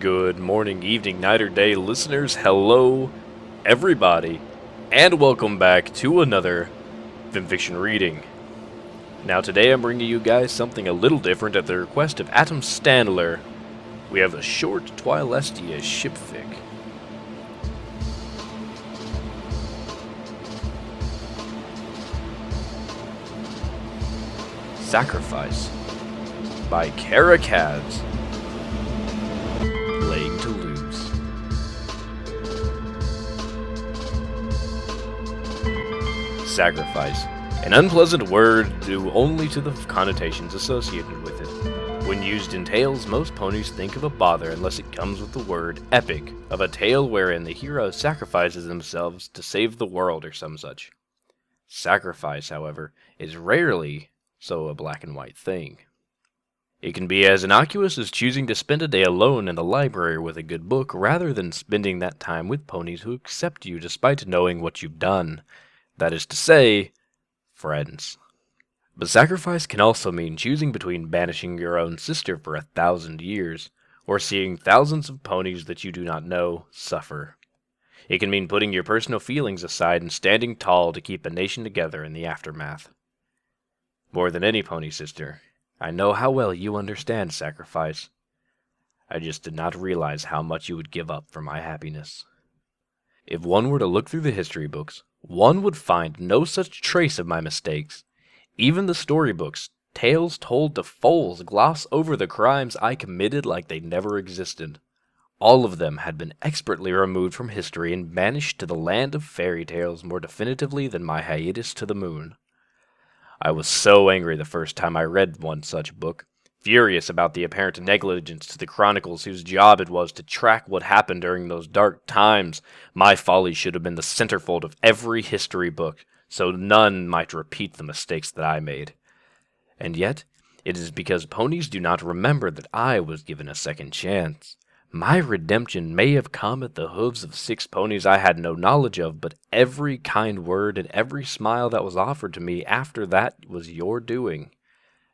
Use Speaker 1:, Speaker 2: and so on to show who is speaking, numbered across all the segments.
Speaker 1: Good morning, evening, night, or day, listeners. Hello, everybody, and welcome back to another fanfiction reading. Now, today I'm bringing you guys something a little different at the request of Atom Standler. We have a short TwilightxCelestia shipfic. Sacrifice by Caracaz. Playing to lose. Sacrifice. An unpleasant word due only to the connotations associated with it. When used in tales, most ponies think of a bother unless it comes with the word epic, of a tale wherein the hero sacrifices themselves to save the world or some such. Sacrifice, however, is rarely so a black and white thing. It can be as innocuous as choosing to spend a day alone in the library with a good book rather than spending that time with ponies who accept you despite knowing what you've done. That is to say, friends. But sacrifice can also mean choosing between banishing your own sister for 1,000 years, or seeing thousands of ponies that you do not know suffer. It can mean putting your personal feelings aside and standing tall to keep a nation together in the aftermath. More than any pony sister, I know how well you understand sacrifice. I just did not realize how much you would give up for my happiness. If one were to look through the history books, one would find no such trace of my mistakes. Even the storybooks, tales told to foals, gloss over the crimes I committed like they never existed. All of them had been expertly removed from history and banished to the land of fairy tales more definitively than my hiatus to the moon. I was so angry the first time I read one such book, furious about the apparent negligence to the chronicles whose job it was to track what happened during those dark times. My folly should have been the centerfold of every history book, so none might repeat the mistakes that I made. And yet, it is because ponies do not remember that I was given a second chance. My redemption may have come at the hooves of 6 ponies I had no knowledge of, but every kind word and every smile that was offered to me after that was your doing,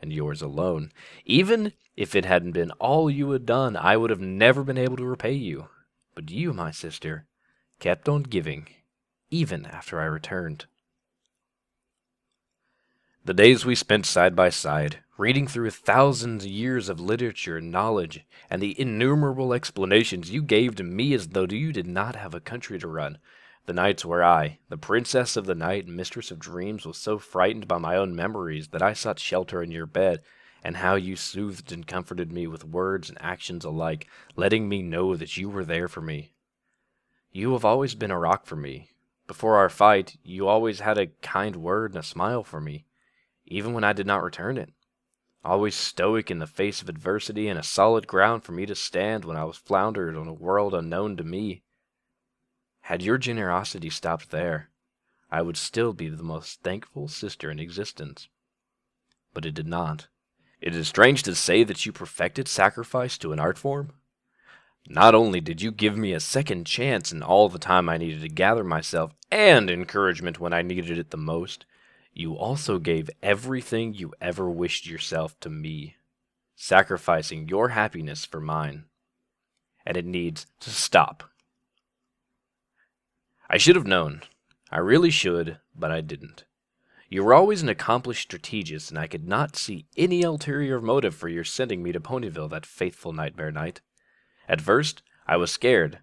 Speaker 1: and yours alone. Even if it hadn't been all you had done, I would have never been able to repay you. But you, my sister, kept on giving, even after I returned. The days we spent side by side, reading through 1,000 years of literature and knowledge, and the innumerable explanations you gave to me as though you did not have a country to run. The nights where I, the princess of the night and mistress of dreams, was so frightened by my own memories that I sought shelter in your bed, and how you soothed and comforted me with words and actions alike, letting me know that you were there for me. You have always been a rock for me. Before our fight, you always had a kind word and a smile for me, even when I did not return it. Always stoic in the face of adversity and a solid ground for me to stand when I was floundered on a world unknown to me. Had your generosity stopped there, I would still be the most thankful sister in existence. But it did not. It is strange to say that you perfected sacrifice to an art form. Not only did you give me a second chance in all the time I needed to gather myself and encouragement when I needed it the most, you also gave everything you ever wished yourself to me, sacrificing your happiness for mine. And it needs to stop. I should have known. I really should, but I didn't. You were always an accomplished strategist, and I could not see any ulterior motive for your sending me to Ponyville that faithful nightmare night. At first, I was scared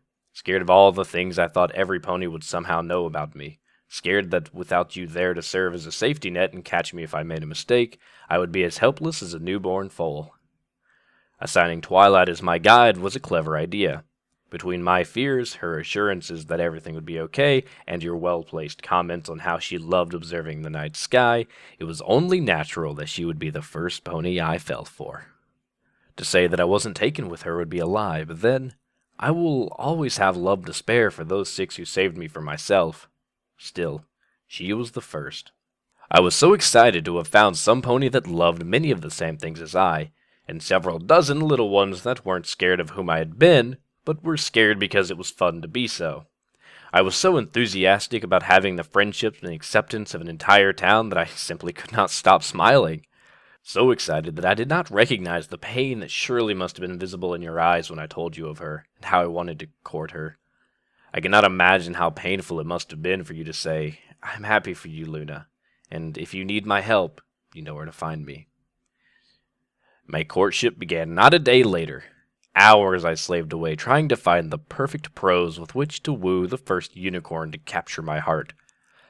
Speaker 1: of all the things I thought every pony would somehow know about me. Scared that without you there to serve as a safety net and catch me if I made a mistake, I would be as helpless as a newborn foal. Assigning Twilight as my guide was a clever idea. Between my fears, her assurances that everything would be okay, and your well-placed comments on how she loved observing the night sky, it was only natural that she would be the first pony I fell for. To say that I wasn't taken with her would be a lie, but then I will always have love to spare for those 6 who saved me from myself. Still, she was the first. I was so excited to have found some pony that loved many of the same things as I, and several dozen little ones that weren't scared of whom I had been, but were scared because it was fun to be so. I was so enthusiastic about having the friendships and acceptance of an entire town that I simply could not stop smiling. so excited that I did not recognize the pain that surely must have been visible in your eyes when I told you of her, and how I wanted to court her. I cannot imagine how painful it must have been for you to say, "I'm happy for you, Luna, and if you need my help, you know where to find me." My courtship began not a day later. Hours I slaved away trying to find the perfect prose with which to woo the first unicorn to capture my heart.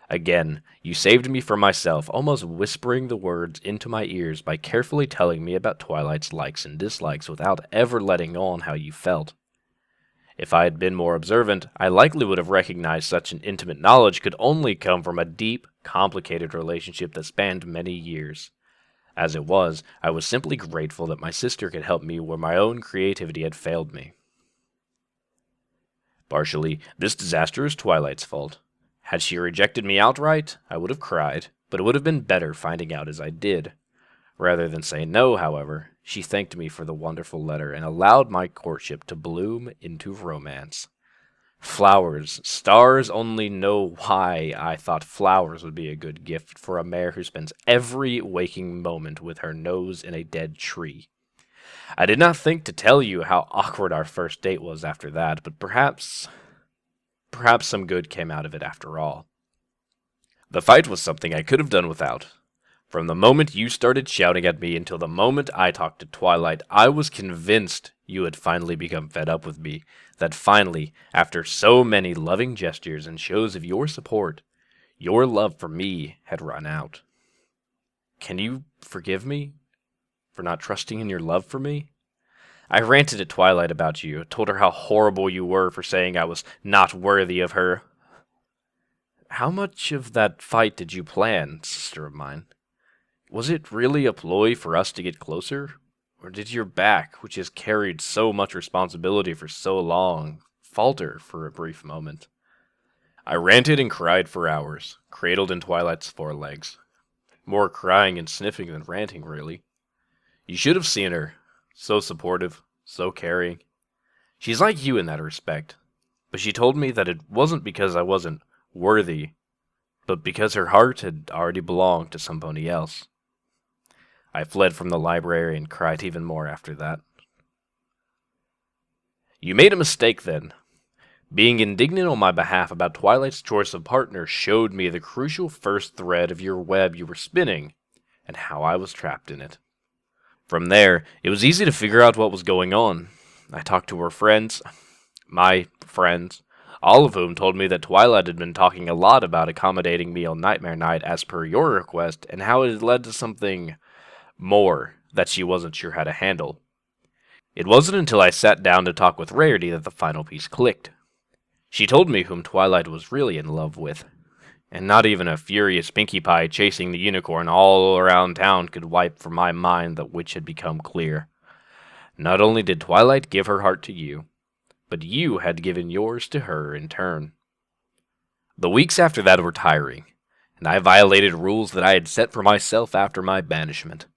Speaker 1: Again, you saved me from myself, almost whispering the words into my ears by carefully telling me about Twilight's likes and dislikes without ever letting on how you felt. If I had been more observant, I likely would have recognized such an intimate knowledge could only come from a deep, complicated relationship that spanned many years. As it was, I was simply grateful that my sister could help me where my own creativity had failed me. Partially, this disaster is Twilight's fault. Had she rejected me outright, I would have cried, but it would have been better finding out as I did. Rather than say no, however, she thanked me for the wonderful letter and allowed my courtship to bloom into romance. Flowers. Stars only know why I thought flowers would be a good gift for a mare who spends every waking moment with her nose in a dead tree. I did not think to tell you how awkward our first date was after that, but perhaps some good came out of it after all. The fight was something I could have done without. From the moment you started shouting at me until the moment I talked to Twilight, I was convinced you had finally become fed up with me, that finally, after so many loving gestures and shows of your support, your love for me had run out. Can you forgive me for not trusting in your love for me? I ranted at Twilight about you, told her how horrible you were for saying I was not worthy of her. How much of that fight did you plan, sister of mine? Was it really a ploy for us to get closer? Or did your back, which has carried so much responsibility for so long, falter for a brief moment? I ranted and cried for hours, cradled in Twilight's forelegs. More crying and sniffing than ranting, really. You should have seen her. So supportive, so caring. She's like you in that respect. But she told me that it wasn't because I wasn't worthy, but because her heart had already belonged to somebody else. I fled from the library and cried even more after that. You made a mistake then. Being indignant on my behalf about Twilight's choice of partner showed me the crucial first thread of your web you were spinning, and how I was trapped in it. From there, it was easy to figure out what was going on. I talked to her friends, my friends, all of whom told me that Twilight had been talking a lot about accommodating me on Nightmare Night as per your request, and how it had led to something more that she wasn't sure how to handle. It wasn't until I sat down to talk with Rarity that the final piece clicked. She told me whom Twilight was really in love with, and not even a furious Pinkie Pie chasing the unicorn all around town could wipe from my mind that which had become clear. Not only did Twilight give her heart to you, but you had given yours to her in turn. The weeks after that were tiring, and I violated rules that I had set for myself after my banishment.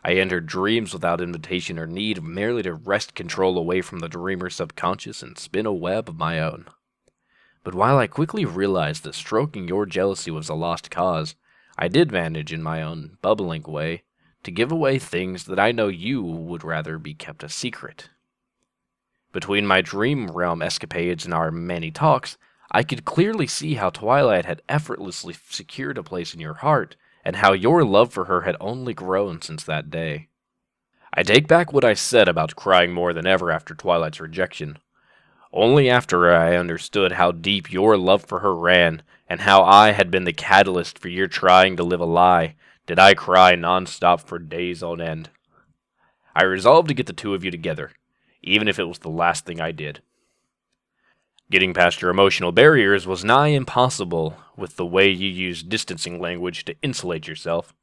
Speaker 1: I entered dreams without invitation or need, merely to wrest control away from the dreamer's subconscious and spin a web of my own. But while I quickly realized that stroking your jealousy was a lost cause, I did manage in my own bubbling way to give away things that I know you would rather be kept a secret. Between my dream realm escapades and our many talks, I could clearly see how Twilight had effortlessly secured a place in your heart, and how your love for her had only grown since that day. I take back what I said about crying more than ever after Twilight's rejection. Only after I understood how deep your love for her ran, and how I had been the catalyst for your trying to live a lie, did I cry nonstop for days on end. I resolved to get the two of you together, even if it was the last thing I did. Getting past your emotional barriers was nigh impossible with the way you used distancing language to insulate yourself.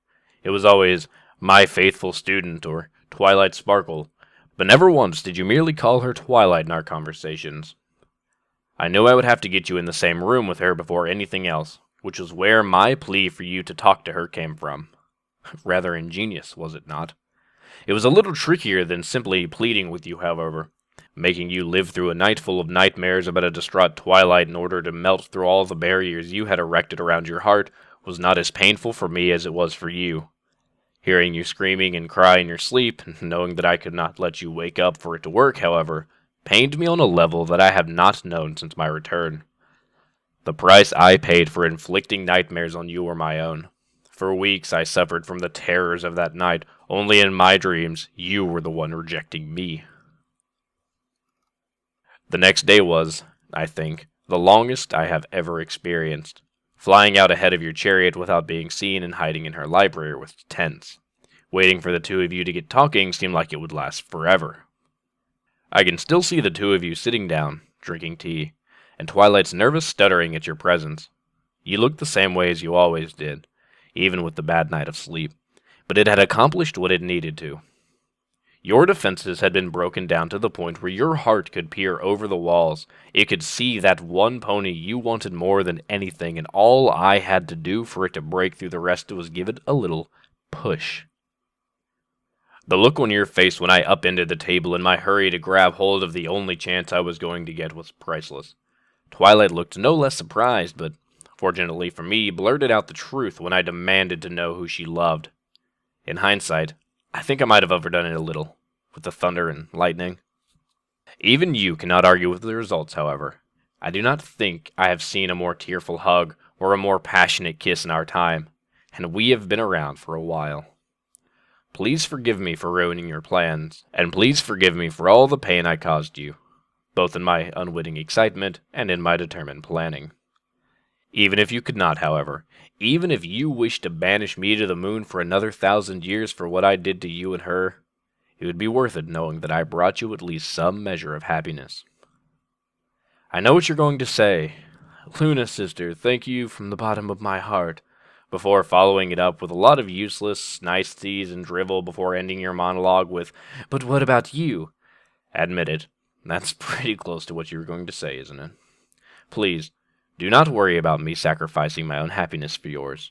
Speaker 1: It was always, "my faithful student," or "Twilight Sparkle," but never once did you merely call her Twilight in our conversations. I knew I would have to get you in the same room with her before anything else, which was where my plea for you to talk to her came from. Rather ingenious, was it not? It was a little trickier than simply pleading with you, however. Making you live through a night full of nightmares about a distraught Twilight in order to melt through all the barriers you had erected around your heart was not as painful for me as it was for you. Hearing you screaming and cry in your sleep, knowing that I could not let you wake up for it to work, however, pained me on a level that I have not known since my return. The price I paid for inflicting nightmares on you were my own. For weeks I suffered from the terrors of that night. Only in my dreams, you were the one rejecting me. The next day was, I think, the longest I have ever experienced. Flying out ahead of your chariot without being seen and hiding in her library was tense. Waiting for the two of you to get talking seemed like it would last forever. I can still see the two of you sitting down, drinking tea, and Twilight's nervous stuttering at your presence. You looked the same way as you always did, even with the bad night of sleep, but it had accomplished what it needed to. Your defenses had been broken down to the point where your heart could peer over the walls. It could see that one pony you wanted more than anything, and all I had to do for it to break through the rest was give it a little push. The look on your face when I upended the table in my hurry to grab hold of the only chance I was going to get was priceless. Twilight looked no less surprised, but, fortunately for me, blurted out the truth when I demanded to know who she loved. In hindsight, I think I might have overdone it a little, with the thunder and lightning. Even you cannot argue with the results, however. I do not think I have seen a more tearful hug or a more passionate kiss in our time, and we have been around for a while. Please forgive me for ruining your plans, and please forgive me for all the pain I caused you, both in my unwitting excitement and in my determined planning. Even if you could not, however, even if you wished to banish me to the moon for another 1,000 years for what I did to you and her, it would be worth it knowing that I brought you at least some measure of happiness. I know what you're going to say. Luna, sister, thank you from the bottom of my heart, before following it up with a lot of useless niceties and drivel before ending your monologue with, but what about you? Admit it, that's pretty close to what you were going to say, isn't it? Please, do not worry about me sacrificing my own happiness for yours.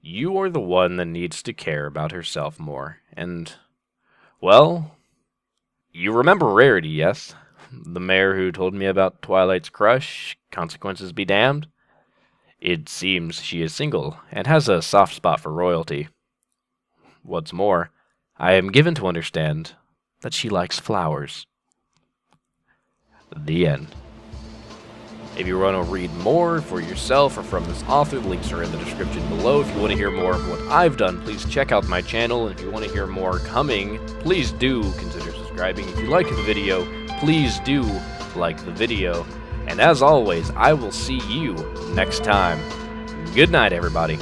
Speaker 1: You are the one that needs to care about herself more, and, well, you remember Rarity, yes? The mare who told me about Twilight's crush, consequences be damned? It seems she is single, and has a soft spot for royalty. What's more, I am given to understand that she likes flowers. The end. If you want to read more for yourself or from this author, the links are in the description below. If you want to hear more of what I've done, please check out my channel. And if you want to hear more coming, please do consider subscribing. If you like the video, please do like the video. And as always, I will see you next time. Good night, everybody.